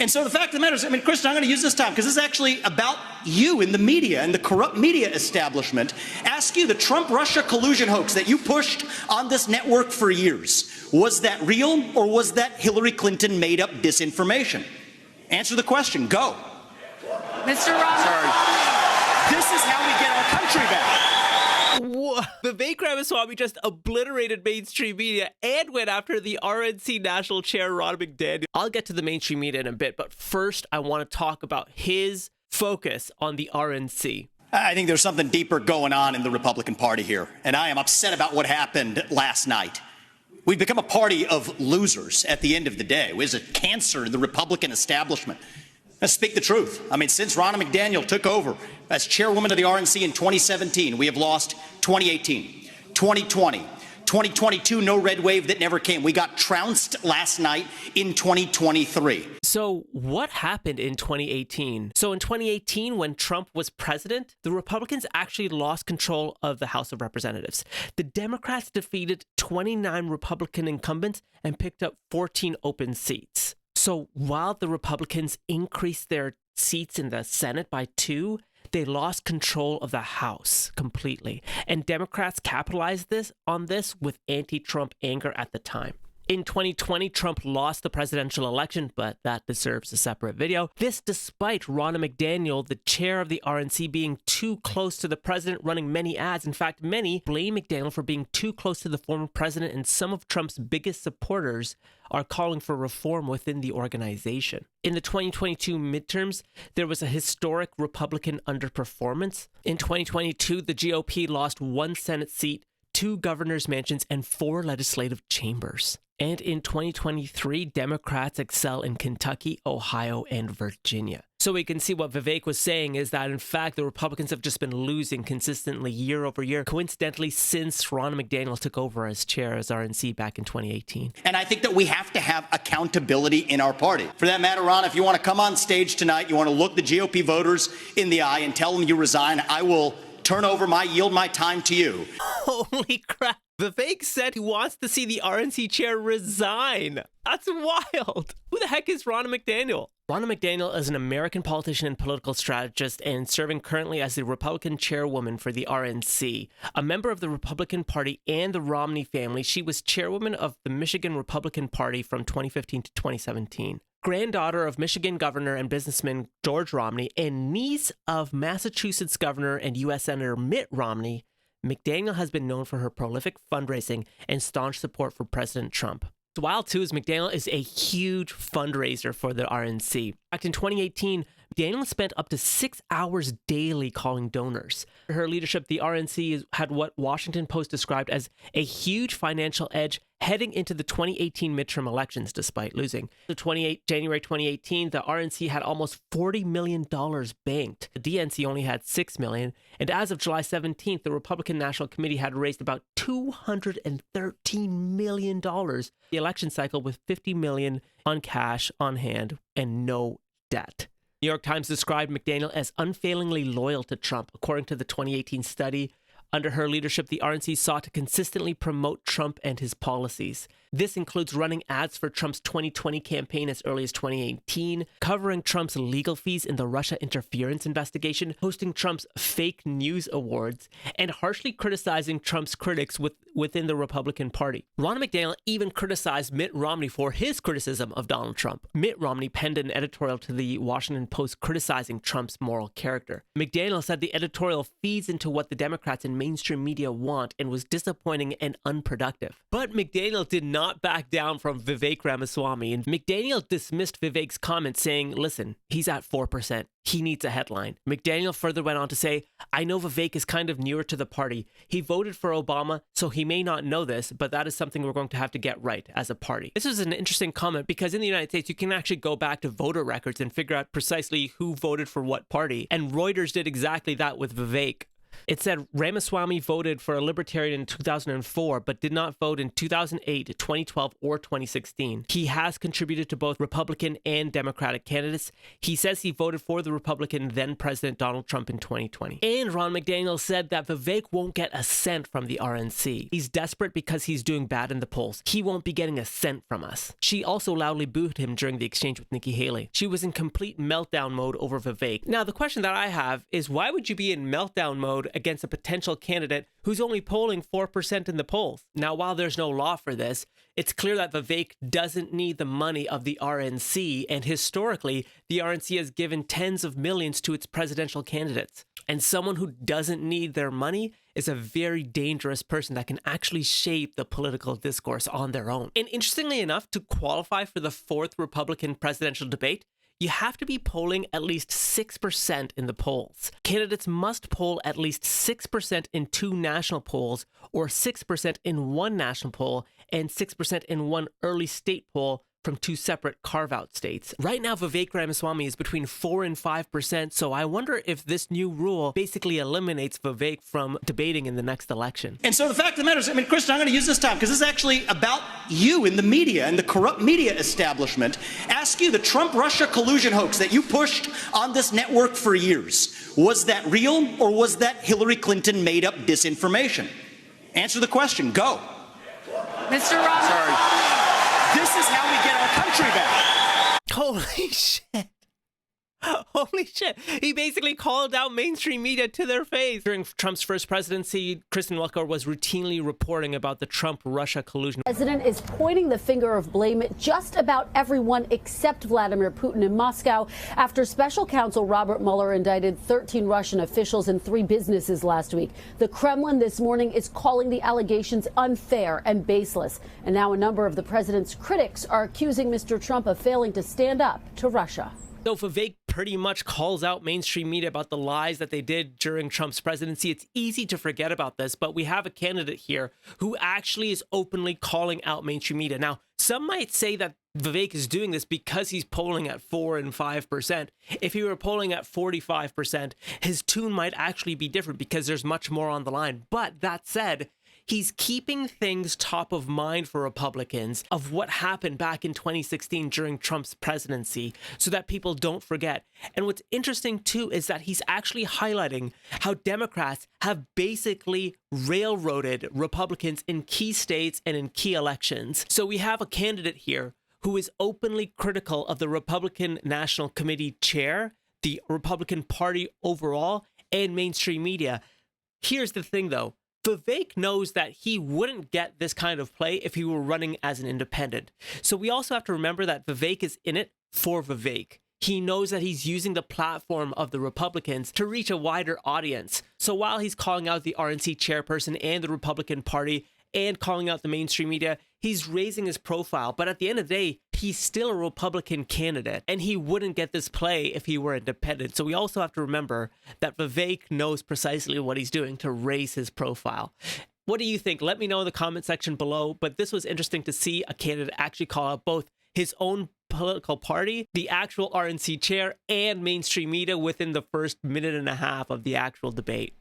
And so the fact of the matter is, Kristen, I'm going to use this time because this is actually about you in the media and the corrupt media establishment. Ask you, the Trump-Russia collusion hoax that you pushed on this network for years, was that real or was that Hillary Clinton made up disinformation? Answer the question. Go. Mr. Ronna. Sorry. This is how we get our country back. Vivek Ramaswamy just obliterated mainstream media and went after the RNC national chair, Ronna McDaniel. I'll get to the mainstream media in a bit, but first I want to talk about his focus on the RNC. I think there's something deeper going on in the Republican Party here, and I am upset about what happened last night. We've become a party of losers at the end of the day. It was a cancer in the Republican establishment. Let's speak the truth. Since Ronna McDaniel took over as chairwoman of the RNC in 2017, we have lost 2018, 2020, 2022, no red wave that never came. We got trounced last night in 2023. So what happened in 2018? So in 2018, when Trump was president, the Republicans actually lost control of the House of Representatives. The Democrats defeated 29 Republican incumbents and picked up 14 open seats. So while the Republicans increased their seats in the Senate by 2, they lost control of the House completely. And Democrats capitalized on this with anti-Trump anger at the time. In 2020, Trump lost the presidential election, but that deserves a separate video. This despite Ronna McDaniel, the chair of the RNC, being too close to the president, running many ads. In fact, many blame McDaniel for being too close to the former president, and some of Trump's biggest supporters are calling for reform within the organization. In the 2022 midterms, there was a historic Republican underperformance. In 2022, the GOP lost 1 Senate seat, 2 governor's mansions, and 4 legislative chambers. And in 2023, Democrats excel in Kentucky, Ohio, and Virginia. So we can see what Vivek was saying is that, in fact, the Republicans have just been losing consistently year over year, coincidentally, since Ronna McDaniel took over as chair as RNC back in 2018. And I think that we have to have accountability in our party. For that matter, Ronna, if you want to come on stage tonight, you want to look the GOP voters in the eye and tell them you resign, I will yield my time to you. Holy crap. Vivek said he wants to see the RNC chair resign. That's wild. Who the heck is Ronna McDaniel? Ronna McDaniel is an American politician and political strategist and serving currently as the Republican chairwoman for the RNC. A member of the Republican Party and the Romney family, she was chairwoman of the Michigan Republican Party from 2015 to 2017. Granddaughter of Michigan Governor and businessman George Romney and niece of Massachusetts Governor and U.S. Senator Mitt Romney, McDaniel has been known for her prolific fundraising and staunch support for President Trump. What's wild, too, is McDaniel is a huge fundraiser for the RNC. In fact, in 2018, McDaniel spent up to 6 hours daily calling donors. Her leadership, the RNC had what Washington Post described as a huge financial edge heading into the 2018 midterm elections, despite losing. January 2018, the RNC had almost $40 million banked. The DNC only had $6 million. And as of July 17th, the Republican National Committee had raised about $213 million the election cycle, with $50 million on cash on hand and no debt. New York Times described McDaniel as unfailingly loyal to Trump. According to the 2018 study, under her leadership, the RNC sought to consistently promote Trump and his policies. This includes running ads for Trump's 2020 campaign as early as 2018, covering Trump's legal fees in the Russia interference investigation, hosting Trump's fake news awards, and harshly criticizing Trump's critics within the Republican Party. Ronna McDaniel even criticized Mitt Romney for his criticism of Donald Trump. Mitt Romney penned an editorial to the Washington Post criticizing Trump's moral character. McDaniel said the editorial feeds into what the Democrats and mainstream media want and was disappointing and unproductive. But McDaniel did not back down from Vivek Ramaswamy, and McDaniel dismissed Vivek's comment, saying, listen, he's at 4%. He needs a headline. McDaniel further went on to say, I know Vivek is kind of newer to the party. He voted for Obama, so he may not know this, but that is something we're going to have to get right as a party. This is an interesting comment because in the United States, you can actually go back to voter records and figure out precisely who voted for what party. And Reuters did exactly that with Vivek. It said Ramaswamy voted for a libertarian in 2004, but did not vote in 2008, 2012, or 2016. He has contributed to both Republican and Democratic candidates. He says he voted for the Republican then President Donald Trump in 2020. And Ron McDaniel said that Vivek won't get a cent from the RNC. He's desperate because he's doing bad in the polls. He won't be getting a cent from us. She also loudly booed him during the exchange with Nikki Haley. She was in complete meltdown mode over Vivek. Now, the question that I have is, why would you be in meltdown mode against a potential candidate who's only polling 4% in the polls? Now, while there's no law for this, it's clear that Vivek doesn't need the money of the RNC, and historically, the RNC has given tens of millions to its presidential candidates. And someone who doesn't need their money is a very dangerous person that can actually shape the political discourse on their own. And interestingly enough, to qualify for the fourth Republican presidential debate, you have to be polling at least 6% in the polls. Candidates must poll at least 6% in 2 national polls, or 6% in 1 national poll, and 6% in 1 early state poll from 2 separate carve-out states. Right now, Vivek Ramaswamy is between 4 and 5%, so I wonder if this new rule basically eliminates Vivek from debating in the next election. And so the fact of the matter is, Kristen, I'm going to use this time because this is actually about you in the media and the corrupt media establishment. Ask you, the Trump-Russia collusion hoax that you pushed on this network for years, was that real or was that Hillary Clinton made up disinformation? Answer the question. Go. Mr. Ronna. Sorry. This is how we get our country back. Holy shit. Holy shit. He basically called out mainstream media to their face. During Trump's first presidency, Kristen Welker was routinely reporting about the Trump-Russia collusion. The president is pointing the finger of blame at just about everyone except Vladimir Putin in Moscow after special counsel Robert Mueller indicted 13 Russian officials and 3 businesses last week. The Kremlin this morning is calling the allegations unfair and baseless. And now a number of the president's critics are accusing Mr. Trump of failing to stand up to Russia. So Vivek pretty much calls out mainstream media about the lies that they did during Trump's presidency. It's easy to forget about this, but we have a candidate here who actually is openly calling out mainstream media. Now, some might say that Vivek is doing this because he's polling at 4 and 5%. If he were polling at 45%, his tune might actually be different because there's much more on the line. But that said, he's keeping things top of mind for Republicans of what happened back in 2016 during Trump's presidency so that people don't forget. And what's interesting, too, is that he's actually highlighting how Democrats have basically railroaded Republicans in key states and in key elections. So we have a candidate here who is openly critical of the Republican National Committee chair, the Republican Party overall, and mainstream media. Here's the thing, though. Vivek knows that he wouldn't get this kind of play if he were running as an independent. So we also have to remember that Vivek is in it for Vivek. He knows that he's using the platform of the Republicans to reach a wider audience. So while he's calling out the RNC chairperson and the Republican Party and calling out the mainstream media, he's raising his profile. But at the end of the day, he's still a Republican candidate, and he wouldn't get this play if he were independent. So we also have to remember that Vivek knows precisely what he's doing to raise his profile. What do you think? Let me know in the comment section below. But this was interesting to see a candidate actually call out both his own political party, the actual RNC chair, and mainstream media within the first minute and a half of the actual debate.